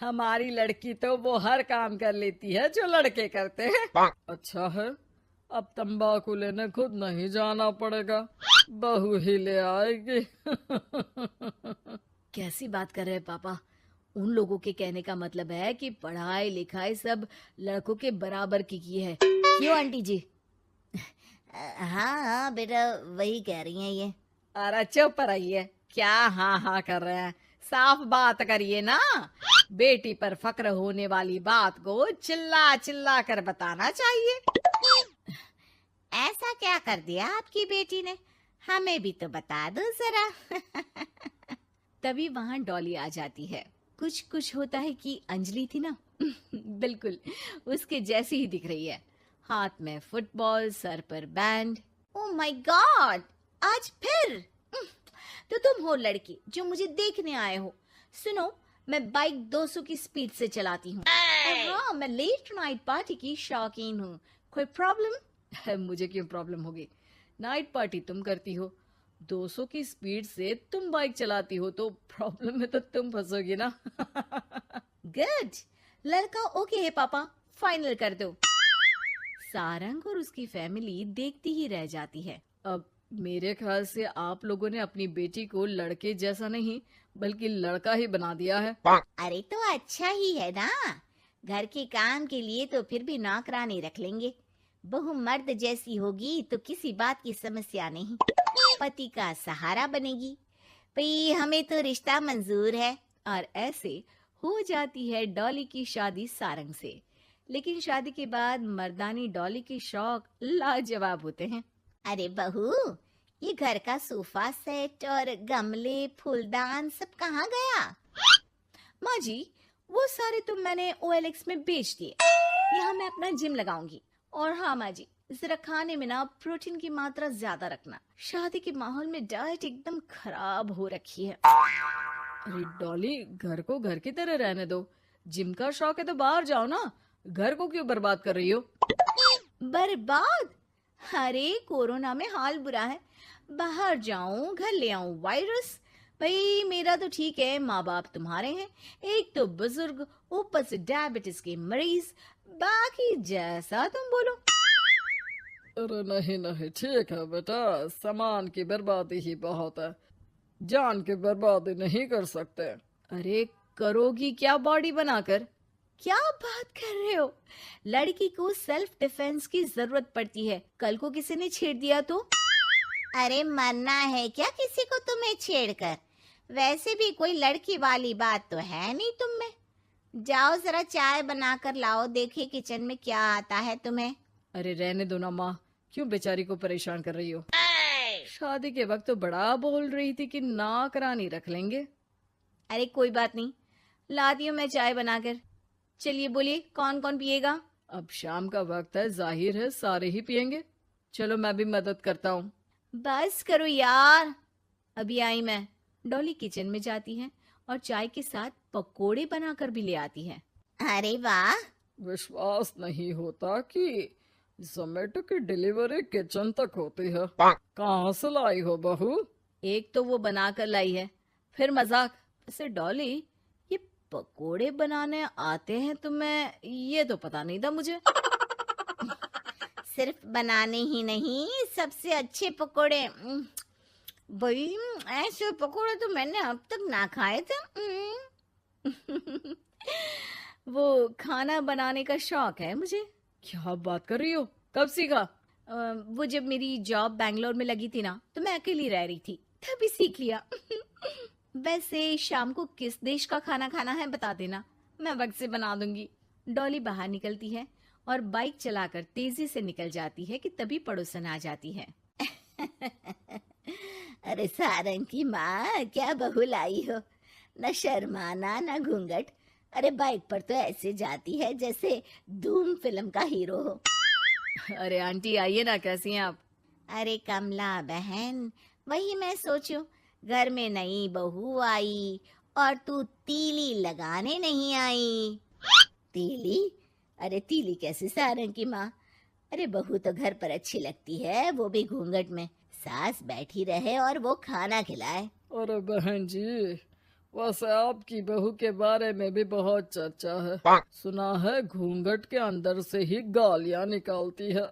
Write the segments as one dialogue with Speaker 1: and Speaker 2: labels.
Speaker 1: हमारी लड़की तो वो हर काम कर लेती है जो लड़के करते हैं। अच्छा है, अब तंबाकू लेने खुद नहीं जाना पड़ेगा, बहू ही ले आएगी।
Speaker 2: कैसी बात कर रहे हैं पापा? उन लोगों के कहने का मतलब है कि पढ़ाई लिखाई सब लड़कों के बराबर की है। क्यों आंटी जी? हाँ हाँ बेटा, वही कह रही हैं ये।
Speaker 1: अरे चुप रहिए, क्या हाँ हाँ कर रहे हैं, साफ बात करिए ना। बेटी पर फक्र होने वाली बात को चिल्ला चिल्ला कर बताना चाहिए।
Speaker 2: ऐसा क्या कर दिया आपकी बेटी ने? हमें भी तो बता दो जरा। तभी वहां डॉली आ जाती है। कुछ कुछ होता है कि अंजलि थी ना, बिल्कुल उसके जैसी ही दिख रही है। हाथ में फुटबॉल, सर पर बैंड। ओ माय गॉड, आज फिर? तो तुम हो लड़की जो मुझे देखने आए हो। सुनो, मैं बाइक 200 की स्पीड से चलाती हूँ। और हाँ, मैं लेट नाइट पार्टी की शौकीन हूँ। कोई प्रॉब्लम?
Speaker 1: मुझे क्यों प्रॉब्लम होगी? नाइट पार्टी तुम करती हो, 200 की स्पीड से तुम बाइक चलाती हो, तो प्रॉब्लम में तो तुम फंसोगी ना।
Speaker 2: गुड, लड़का ओके है पापा, फाइनल कर दो। सारंग और उसकी फैमिली देखती ही रह जाती है।
Speaker 1: अब मेरे ख्याल से आप लोगों ने अपनी बेटी को लड़के जैसा नहीं बल्कि लड़का ही बना दिया है।
Speaker 2: अरे तो अच्छा ही है ना, घर के काम के लिए तो फिर भी नौकरानी रख लेंगे। बहू मर्द जैसी होगी तो किसी बात की समस्या नहीं, पति का सहारा बनेगी। भाई हमें तो रिश्ता मंजूर है।
Speaker 1: और ऐसे हो जाती है डॉली की शादी सारंग से। लेकिन शादी के बाद मर्दानी डॉली के शौक लाजवाब होते हैं।
Speaker 2: अरे बहू, ये घर का सोफा सेट और गमले फूलदान सब कहाँ गया?
Speaker 1: माँ जी, वो सारे तो मैंने OLX में बेच दिए। यहाँ मैं अपना जिम लगाऊंगी। और हाँ माँ जी, जरा खाने में ना प्रोटीन की मात्रा ज्यादा रखना। शादी के माहौल में डाइट एकदम खराब हो रखी है। अरे डॉली, घर को घर की तरह रहने दो। जिम का शौक है तो बाहर जाओ ना, घर को क्यों बर्बाद कर रही हो?
Speaker 2: बर्बाद? अरे कोरोना में हाल बुरा है, बाहर जाऊं घर ले आऊं वायरस। भाई मेरा तो ठीक है, माँ बाप तुम्हारे हैं, एक तो बुजुर्ग, ऊपर से डायबिटीज के मरीज, बाकी जैसा तुम बोलो।
Speaker 1: अरे नहीं नहीं, ठीक है बेटा, सामान की बर्बादी ही बहुत है, जान की बर्बादी नहीं कर सकते। अरे करोगी क्या बॉडी बनाकर?
Speaker 2: क्या बात कर रहे हो? लड़की को सेल्फ डिफेंस की जरूरत पड़ती है, कल को किसी ने छेड़ दिया तो? अरे मरना है क्या किसी को तुम्हें छेड़कर? वैसे भी कोई लड़की वाली बात तो है नहीं तुम में। जाओ जरा चाय बनाकर लाओ, देखे किचन में क्या आता है तुम्हें।
Speaker 1: अरे रहने दो ना माँ, क्यों बेचारी को परेशान कर रही हो? शादी के वक्त तो बड़ा बोल रही थी कि नौकरानी रख लेंगे।
Speaker 2: अरे कोई बात नहीं, लाती हूँ मैं चाय बनाकर। चलिए बोलिए, कौन कौन पिएगा?
Speaker 1: अब शाम का वक्त है, जाहिर है सारे ही पियेंगे। चलो मैं भी मदद करता हूँ।
Speaker 2: बस करो यार, अभी आई मैं। डॉली किचन में जाती है और चाय के साथ पकोड़े बनाकर भी ले आती है। अरे वाह,
Speaker 1: विश्वास नहीं होता कि जोमेटो की डिलीवरी किचन तक होती है। कहाँ से लाई हो बहू?
Speaker 2: एक तो वो बनाकर लाई है, फिर मजाक। वैसे डॉली, ये पकोड़े बनाने आते हैं तुम्हें, ये तो पता नहीं था मुझे। सिर्फ बनाने ही नहीं, सबसे अच्छे पकोड़े। भाई ऐसे पकोड़े तो मैंने अब तक ना खाए थे।
Speaker 1: वो खाना बनाने का शौक है मुझे। क्या बात कर रही हो, कब सीखा?
Speaker 2: वो जब मेरी जॉब बैंगलोर में लगी थी ना, तो मैं अकेली रह रही थी, तभी सीख लिया। वैसे शाम को किस देश का खाना खाना है बता देना, मैं वक्त से बना दूंगी। डॉली बाहर निकलती है और बाइक चलाकर तेजी से निकल जाती है कि तभी पड़ोसन आ जाती है। अरे सारंग की माँ, क्या बहू लाई हो, न शर्माना न घूंघट। अरे बाइक पर तो ऐसे जाती है जैसे धूम फिल्म का हीरो हो।
Speaker 1: अरे आंटी आइए ना, कैसी हैं आप?
Speaker 2: अरे कमला बहन, वही मैं सोचूं, घर में नई बहू आई और तू तीली लगाने नहीं आई। तीली? अरे तीली कैसे सारंग की माँ? अरे बहू तो घर पर अच्छी लगती है, वो भी घूंघट में। सास बैठी रहे और वो खाना खिलाए।
Speaker 1: अरे बहन जी,
Speaker 3: वैसे आपकी बहू के बारे में भी बहुत चर्चा है। सुना है घूंघट के अंदर से ही गालियां निकालती है।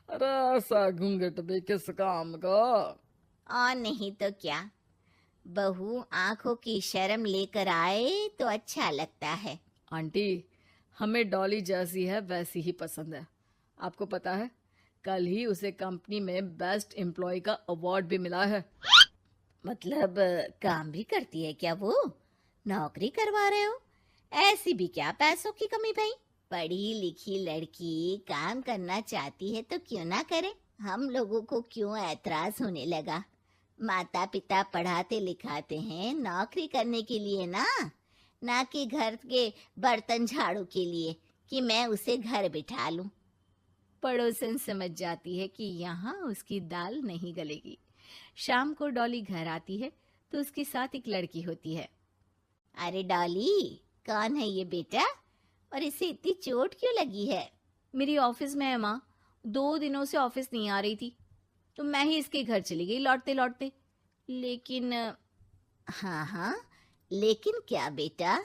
Speaker 3: अरे ऐसा घूंघट भी किस काम का।
Speaker 2: और नहीं तो क्या, बहू आंखों की शर्म लेकर आए तो अच्छा लगता है।
Speaker 3: आंटी, हमें डॉली जैसी है वैसी ही पसंद है। आपको पता है कल ही उसे कंपनी में बेस्ट एम्प्लॉय का अवार्ड भी मिला है।
Speaker 2: मतलब काम भी करती है क्या वो? नौकरी करवा रहे हो? ऐसी भी क्या पैसों की कमी भाई? पढ़ी लिखी लड़की काम करना चाहती है तो क्यों ना करे? हम लोगों को क्यों ऐतराज होने लगा? माता पिता पढ़ाते लिखाते हैं नौकरी करने के लिए ना कि घर के बर्तन झाड़ू के लिए कि मैं उसे घर बिठा लूं।
Speaker 1: पड़ोसन समझ जाती है कि यहाँ उसकी दाल नहीं गलेगी। शाम को डॉली घर आती है तो उसके साथ एक लड़की होती है।
Speaker 2: अरे डॉली, कौन है ये बेटा और इसे इतनी चोट क्यों लगी है?
Speaker 1: मेरी ऑफिस में है माँ, 2 दिनों से ऑफिस नहीं आ रही थी तो मैं ही इसके घर चली गई लौटते लौटते। लेकिन
Speaker 2: हाँ, लेकिन क्या बेटा?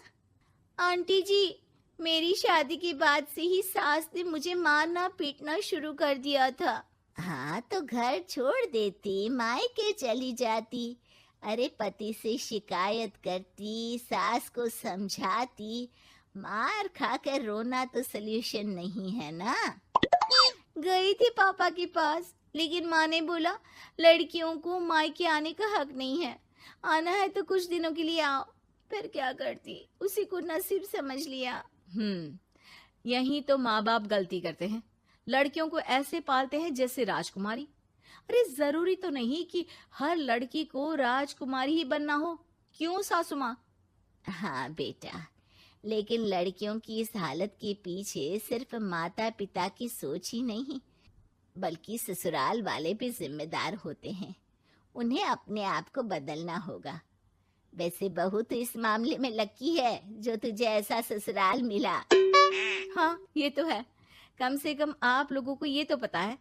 Speaker 1: आंटी जी, मेरी शादी के बाद से ही सास ने मुझे मारना पीटना शुरू कर दिया था।
Speaker 2: हाँ तो घर छोड़ देती, मायके चली जाती। अरे पति से शिकायत करती, सास को समझाती। मार खाकर रोना तो सल्यूशन नहीं है ना।
Speaker 1: गई थी पापा के पास, लेकिन माँ ने बोला लड़कियों को मायके आने का हक नहीं है, आना है तो कुछ दिनों के लिए आओ। फिर क्या करती, उसी को नसीब समझ लिया। यही तो माँ बाप गलती करते हैं, लड़कियों को ऐसे पालते हैं जैसे राजकुमारी। अरे जरूरी तो नहीं कि हर लड़की को राजकुमारी ही बनना हो, क्यों सासू माँ?
Speaker 2: हाँ बेटा, लेकिन लड़कियों की इस हालत के पीछे सिर्फ माता पिता की सोच ही नहीं, बल्कि ससुराल वाले भी जिम्मेदार होते हैं। उन्हें अपने आप को बदलना होगा। वैसे बहू तो इस मामले में लकी है जो तुझे ऐसा ससुराल मिला।
Speaker 1: हाँ ये तो है, कम से कम आप लोगों को ये तो पता है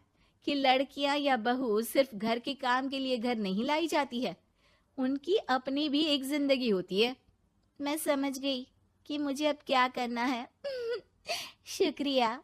Speaker 1: कि लड़कियां या बहू सिर्फ घर के काम के लिए घर नहीं लाई जाती है, उनकी अपनी भी एक जिंदगी होती है। मैं समझ गई कि मुझे अब क्या करना है। शुक्रिया।